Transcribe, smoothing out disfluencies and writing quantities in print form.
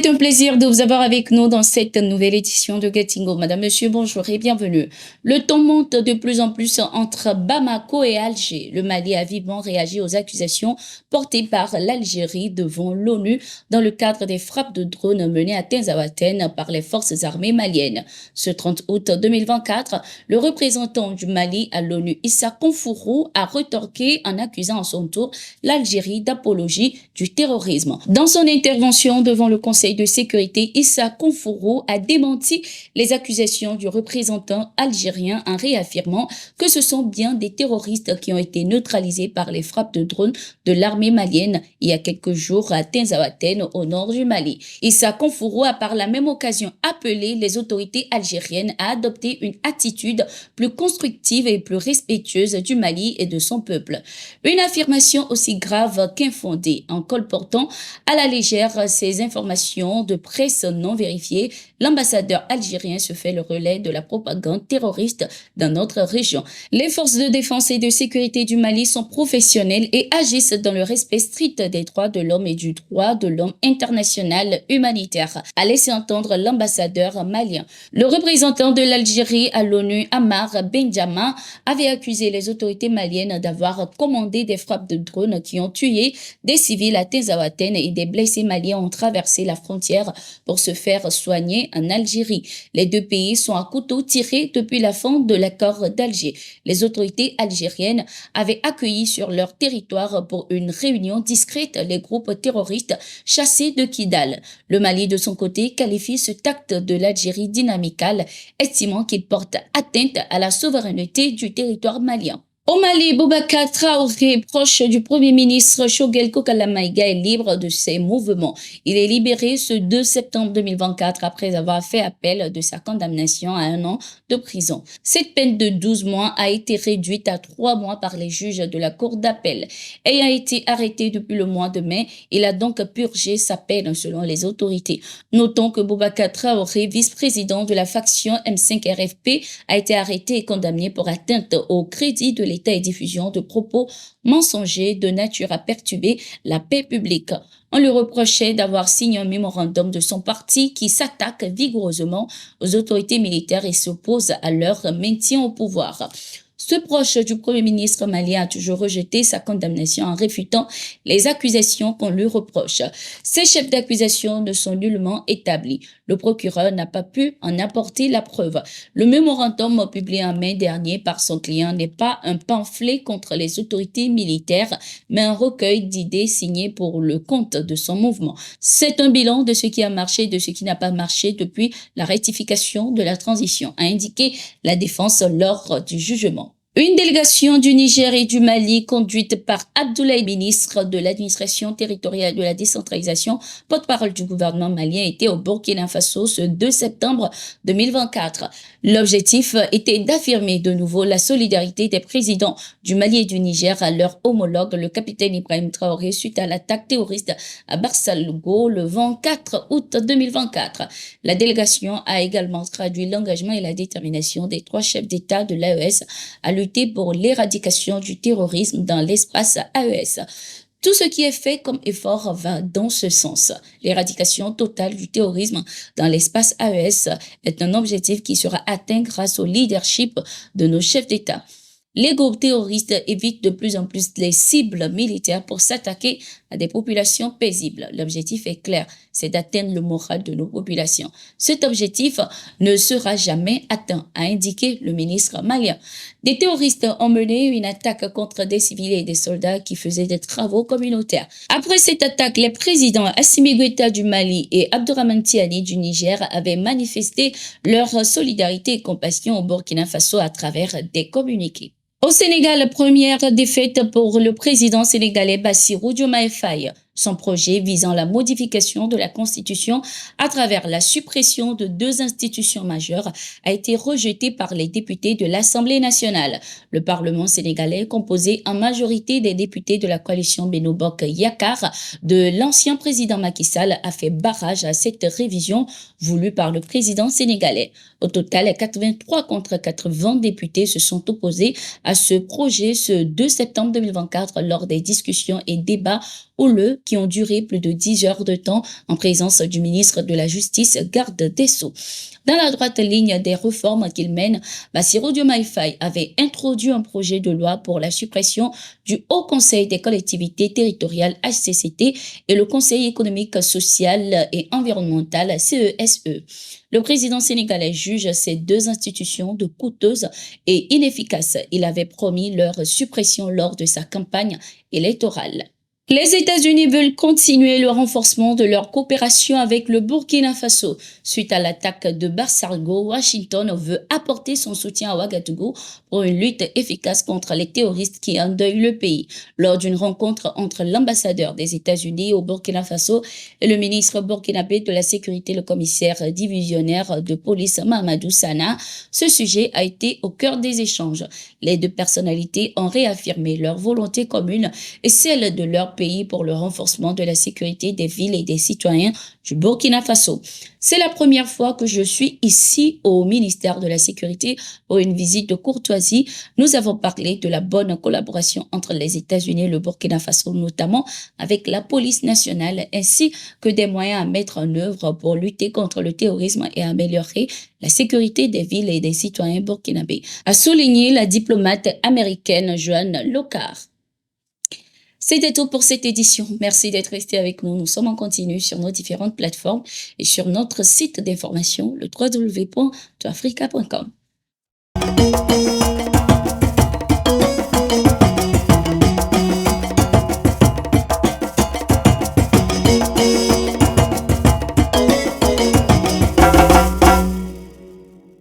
C'est un plaisir de vous avoir avec nous dans cette nouvelle édition de Getting. Madame, Monsieur, bonjour et bienvenue. Le ton monte de plus en plus entre Bamako et Alger. Le Mali a vivement réagi aux accusations portées par l'Algérie devant l'ONU dans le cadre des frappes de drones menées à Tinzaouaten par les forces armées maliennes. Ce 30 août 2024, le représentant du Mali à l'ONU, Issa Konfourou, a retorqué en accusant à son tour l'Algérie d'apologie du terrorisme. Dans son intervention devant le Conseil de sécurité, Issa Konfourou a démenti les accusations du représentant algérien en réaffirmant que ce sont bien des terroristes qui ont été neutralisés par les frappes de drones de l'armée malienne il y a quelques jours à Tinzaouaten, au nord du Mali. Issa Konfourou a par la même occasion appelé les autorités algériennes à adopter une attitude plus constructive et plus respectueuse du Mali et de son peuple. Une affirmation aussi grave qu'infondée en colportant à la légère ces informations de presse non vérifiées, l'ambassadeur algérien se fait le relais de la propagande terroriste dans notre région. Les forces de défense et de sécurité du Mali sont professionnelles et agissent dans le respect strict des droits de l'homme et du droit de l'homme international humanitaire, a laissé entendre l'ambassadeur malien. Le représentant de l'Algérie à l'ONU, Ammar Benjamin, avait accusé les autorités maliennes d'avoir commandé des frappes de drones qui ont tué des civils à Tinzaouaten et des blessés maliens ont traversé la frontière pour se faire soigner en Algérie. Les deux pays sont à couteau tiré depuis la fin de l'accord d'Alger. Les autorités algériennes avaient accueilli sur leur territoire pour une réunion discrète les groupes terroristes chassés de Kidal. Le Mali, de son côté, qualifie ce acte de l'Algérie dynamical, estimant qu'il porte atteinte à la souveraineté du territoire malien. Au Mali, Boubacar Traoré, proche du Premier ministre Choguel Kokalamaïga, est libre de ses mouvements. Il est libéré ce 2 septembre 2024 après avoir fait appel de sa condamnation à 1 an de prison. Cette peine de 12 mois a été réduite à 3 mois par les juges de la Cour d'appel. Ayant été arrêté depuis le mois de mai, il a donc purgé sa peine selon les autorités. Notons que Boubacar Traoré, vice-président de la faction M5 RFP, a été arrêté et condamné pour atteinte au crédit de l'État et diffusion de propos mensongers de nature à perturber la paix publique. On lui reprochait d'avoir signé un mémorandum de son parti qui s'attaque vigoureusement aux autorités militaires et s'oppose à leur maintien au pouvoir. Ce proche du Premier ministre malien a toujours rejeté sa condamnation en réfutant les accusations qu'on lui reproche. Ces chefs d'accusation ne sont nullement établis. Le procureur n'a pas pu en apporter la preuve. Le mémorandum publié en mai dernier par son client n'est pas un pamphlet contre les autorités militaires, mais un recueil d'idées signé pour le compte de son mouvement. C'est un bilan de ce qui a marché et de ce qui n'a pas marché depuis la rectification de la transition, a indiqué la défense lors du jugement. Une délégation du Niger et du Mali, conduite par Abdoulaye, ministre de l'administration territoriale de la décentralisation, porte-parole du gouvernement malien, était au Burkina Faso ce 2 septembre 2024. L'objectif était d'affirmer de nouveau la solidarité des présidents du Mali et du Niger à leur homologue, le capitaine Ibrahim Traoré, suite à l'attaque terroriste à Barsalougo le 24 août 2024. La délégation a également traduit l'engagement et la détermination des 3 chefs d'État de l'AES à lutter pour l'éradication du terrorisme dans l'espace AES. Tout ce qui est fait comme effort va dans ce sens. L'éradication totale du terrorisme dans l'espace AES est un objectif qui sera atteint grâce au leadership de nos chefs d'État. Les groupes terroristes évitent de plus en plus les cibles militaires pour s'attaquer à des populations paisibles. L'objectif est clair, c'est d'atteindre le moral de nos populations. Cet objectif ne sera jamais atteint, a indiqué le ministre malien. Des terroristes ont mené une attaque contre des civils et des soldats qui faisaient des travaux communautaires. Après cette attaque, les présidents Assimi Goïta du Mali et Abdourahmane Tiani du Niger avaient manifesté leur solidarité et compassion au Burkina Faso à travers des communiqués. Au Sénégal, première défaite pour le président sénégalais Bassirou Diomaye Faye. Son projet visant la modification de la Constitution à travers la suppression de 2 institutions majeures a été rejeté par les députés de l'Assemblée nationale. Le Parlement sénégalais, composé en majorité des députés de la coalition Benno Bokk Yakaar de l'ancien président Macky Sall, a fait barrage à cette révision voulue par le président sénégalais. Au total, 83 contre 80 députés se sont opposés à ce projet ce 2 septembre 2024 lors des discussions et débats houleux qui ont duré plus de 10 heures de temps en présence du ministre de la Justice, garde des Sceaux. Dans la droite ligne des réformes qu'il mène, Bassirou Diomaye Faye avait introduit un projet de loi pour la suppression du Haut Conseil des collectivités territoriales HCCT et le Conseil économique, social et environnemental CESE. Le président sénégalais juge ces deux institutions de coûteuses et inefficaces. Il avait promis leur suppression lors de sa campagne électorale. Les États-Unis veulent continuer le renforcement de leur coopération avec le Burkina Faso. Suite à l'attaque de Barsargo, Washington veut apporter son soutien à Ouagadougou pour une lutte efficace contre les terroristes qui endeuillent le pays. Lors d'une rencontre entre l'ambassadeur des États-Unis au Burkina Faso et le ministre burkinabé de la Sécurité, le commissaire divisionnaire de police Mahamadou Sana, ce sujet a été au cœur des échanges. Les deux personnalités ont réaffirmé leur volonté commune et celle de leur pays pour le renforcement de la sécurité des villes et des citoyens du Burkina Faso. C'est la première fois que je suis ici au ministère de la Sécurité pour une visite de courtoisie. Nous avons parlé de la bonne collaboration entre les États-Unis et le Burkina Faso, notamment avec la police nationale, ainsi que des moyens à mettre en œuvre pour lutter contre le terrorisme et améliorer la sécurité des villes et des citoyens burkinabés, a souligné la diplomate américaine Joanne Locard. C'était tout pour cette édition. Merci d'être resté avec nous. Nous sommes en continu sur nos différentes plateformes et sur notre site d'information, le www.toafrica.com.